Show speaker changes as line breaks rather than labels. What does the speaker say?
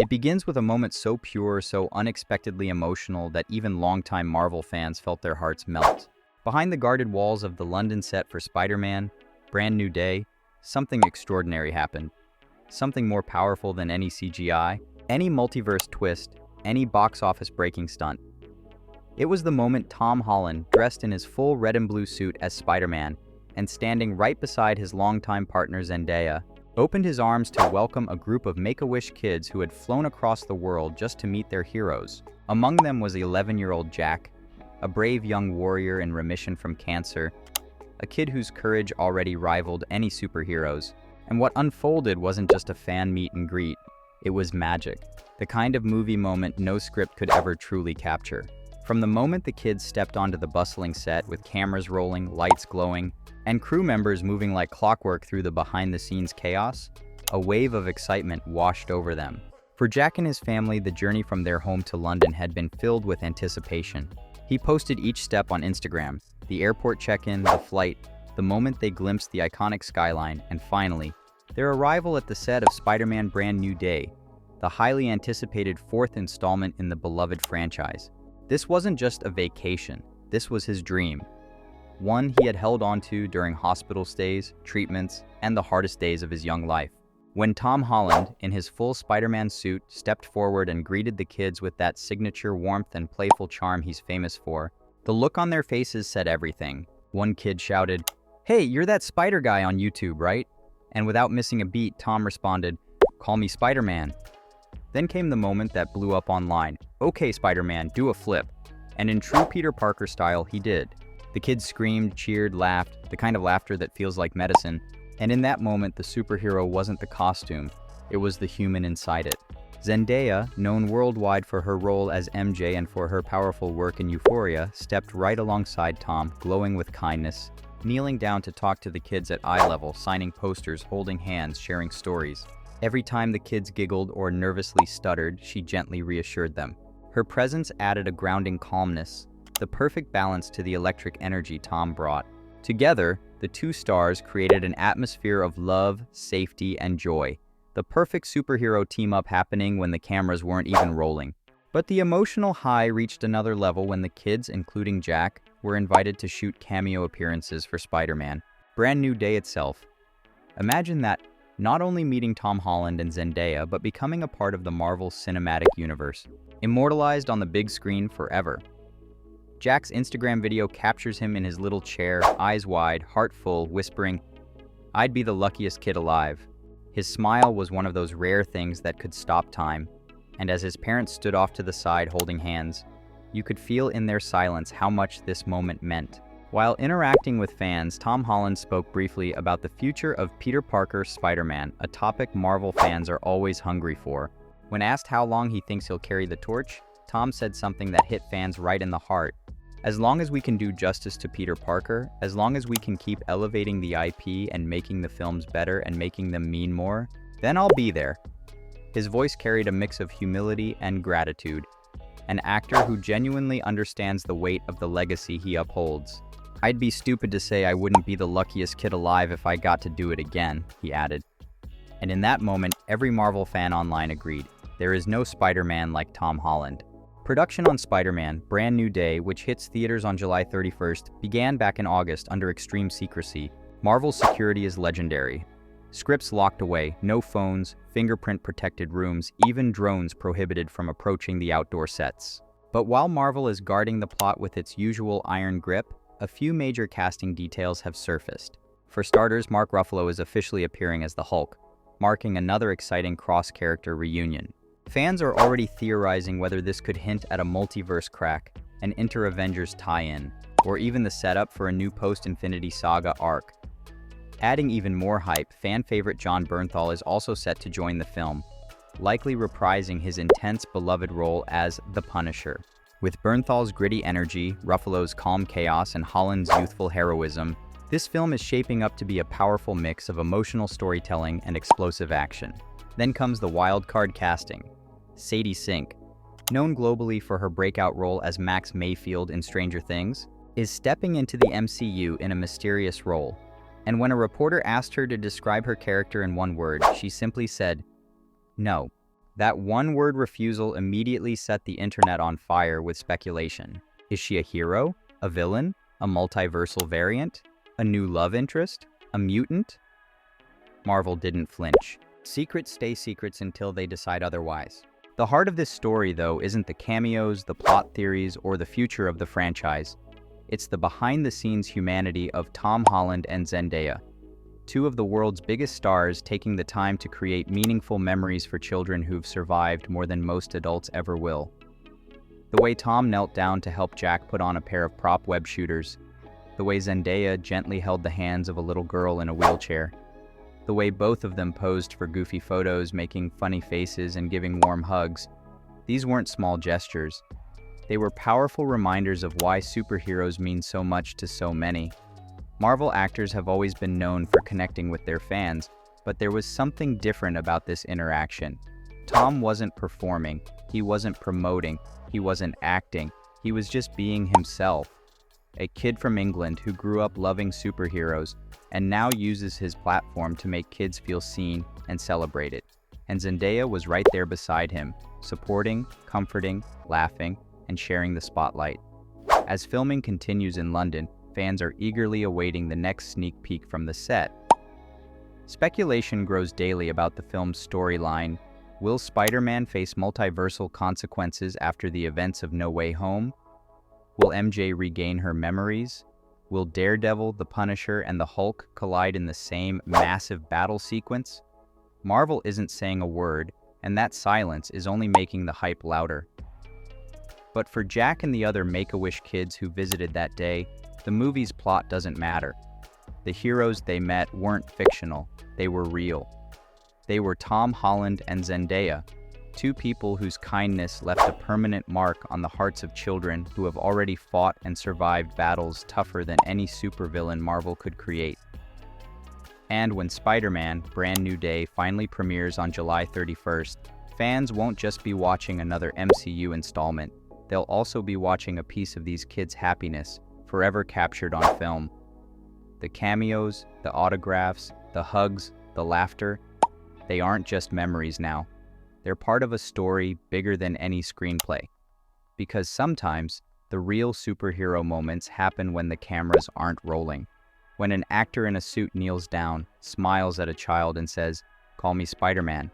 It begins with a moment so pure, so unexpectedly emotional that even longtime Marvel fans felt their hearts melt. Behind the guarded walls of the London set for Spider-Man, Brand New Day, something extraordinary happened. Something more powerful than any CGI, any multiverse twist, any box office breaking stunt. It was the moment Tom Holland, dressed in his full red and blue suit as Spider-Man, and standing right beside his longtime partner Zendaya, opened his arms to welcome a group of Make-A-Wish kids who had flown across the world just to meet their heroes. Among them was 11-year-old Jack, a brave young warrior in remission from cancer, a kid whose courage already rivaled any superheroes. And what unfolded wasn't just a fan meet and greet, it was magic. The kind of movie moment no script could ever truly capture. From the moment the kids stepped onto the bustling set with cameras rolling, lights glowing, and crew members moving like clockwork through the behind-the-scenes chaos, a wave of excitement washed over them. For Jack and his family, the journey from their home to London had been filled with anticipation. He posted each step on Instagram, the airport check-in, the flight, the moment they glimpsed the iconic skyline, and finally, their arrival at the set of Spider-Man Brand New Day, the highly anticipated fourth installment in the beloved franchise. This wasn't just a vacation, this was his dream. One he had held on to during hospital stays, treatments, and the hardest days of his young life. When Tom Holland, in his full Spider-Man suit, stepped forward and greeted the kids with that signature warmth and playful charm he's famous for, the look on their faces said everything. One kid shouted, "Hey, you're that Spider guy on YouTube, right?" And without missing a beat, Tom responded, "Call me Spider-Man." Then came the moment that blew up online. "Okay, Spider-Man, do a flip." And in true Peter Parker style, he did. The kids screamed, cheered, laughed, the kind of laughter that feels like medicine. And in that moment, the superhero wasn't the costume, it was the human inside it. Zendaya, known worldwide for her role as MJ and for her powerful work in Euphoria, stepped right alongside Tom, glowing with kindness, kneeling down to talk to the kids at eye level, signing posters, holding hands, sharing stories. Every time the kids giggled or nervously stuttered, she gently reassured them. Her presence added a grounding calmness, the perfect balance to the electric energy Tom brought. Together, the two stars created an atmosphere of love, safety, and joy. The perfect superhero team-up happening when the cameras weren't even rolling. But the emotional high reached another level when the kids, including Jack, were invited to shoot cameo appearances for Spider-Man. Brand New Day itself. Imagine that, not only meeting Tom Holland and Zendaya, but becoming a part of the Marvel Cinematic Universe, immortalized on the big screen forever. Jack's Instagram video captures him in his little chair, eyes wide, heart full, whispering, "I'd be the luckiest kid alive." His smile was one of those rare things that could stop time, and as his parents stood off to the side holding hands, you could feel in their silence how much this moment meant. While interacting with fans, Tom Holland spoke briefly about the future of Peter Parker's Spider-Man, a topic Marvel fans are always hungry for. When asked how long he thinks he'll carry the torch, Tom said something that hit fans right in the heart. "As long as we can do justice to Peter Parker, as long as we can keep elevating the IP and making the films better and making them mean more, then I'll be there." His voice carried a mix of humility and gratitude, an actor who genuinely understands the weight of the legacy he upholds. "I'd be stupid to say I wouldn't be the luckiest kid alive if I got to do it again," he added. And in that moment, every Marvel fan online agreed, there is no Spider-Man like Tom Holland. Production on Spider-Man Brand New Day, which hits theaters on July 31st, began back in August under extreme secrecy. Marvel's security is legendary. Scripts locked away, no phones, fingerprint-protected rooms, even drones prohibited from approaching the outdoor sets. But while Marvel is guarding the plot with its usual iron grip, a few major casting details have surfaced. For starters, Mark Ruffalo is officially appearing as the Hulk, marking another exciting cross-character reunion. Fans are already theorizing whether this could hint at a multiverse crack, an inter-Avengers tie-in, or even the setup for a new post-Infinity Saga arc. Adding even more hype, fan favorite Jon Bernthal is also set to join the film, likely reprising his intense beloved role as the Punisher. With Bernthal's gritty energy, Ruffalo's calm chaos, and Holland's youthful heroism, this film is shaping up to be a powerful mix of emotional storytelling and explosive action. Then comes the wild card casting. Sadie Sink, known globally for her breakout role as Max Mayfield in Stranger Things, is stepping into the MCU in a mysterious role. And when a reporter asked her to describe her character in one word, she simply said, "No." That one-word refusal immediately set the internet on fire with speculation. Is she a hero? A villain? A multiversal variant? A new love interest? A mutant? Marvel didn't flinch. Secrets stay secrets until they decide otherwise. The heart of this story, though, isn't the cameos, the plot theories, or the future of the franchise. It's the behind-the-scenes humanity of Tom Holland and Zendaya, two of the world's biggest stars taking the time to create meaningful memories for children who've survived more than most adults ever will. The way Tom knelt down to help Jack put on a pair of prop web shooters, the way Zendaya gently held the hands of a little girl in a wheelchair, the way both of them posed for goofy photos, making funny faces and giving warm hugs. These weren't small gestures. They were powerful reminders of why superheroes mean so much to so many. Marvel actors have always been known for connecting with their fans, but there was something different about this interaction. Tom wasn't performing, he wasn't promoting, he wasn't acting, he was just being himself. A kid from England who grew up loving superheroes and now uses his platform to make kids feel seen and celebrated. And Zendaya was right there beside him, supporting, comforting, laughing, and sharing the spotlight. As filming continues in London, fans are eagerly awaiting the next sneak peek from the set. Speculation grows daily about the film's storyline. Will Spider-Man face multiversal consequences after the events of No Way Home? Will MJ regain her memories? Will Daredevil, the Punisher, and the Hulk collide in the same massive battle sequence? Marvel isn't saying a word, and that silence is only making the hype louder. But for Jack and the other Make-A-Wish kids who visited that day, the movie's plot doesn't matter. The heroes they met weren't fictional, they were real. They were Tom Holland and Zendaya, two people whose kindness left a permanent mark on the hearts of children who have already fought and survived battles tougher than any supervillain Marvel could create. And when Spider-Man: Brand New Day finally premieres on July 31st, fans won't just be watching another MCU installment, they'll also be watching a piece of these kids' happiness, forever captured on film. The cameos, the autographs, the hugs, the laughter, they aren't just memories now. They're part of a story bigger than any screenplay. Because sometimes, the real superhero moments happen when the cameras aren't rolling. When an actor in a suit kneels down, smiles at a child and says, "Call me Spider-Man."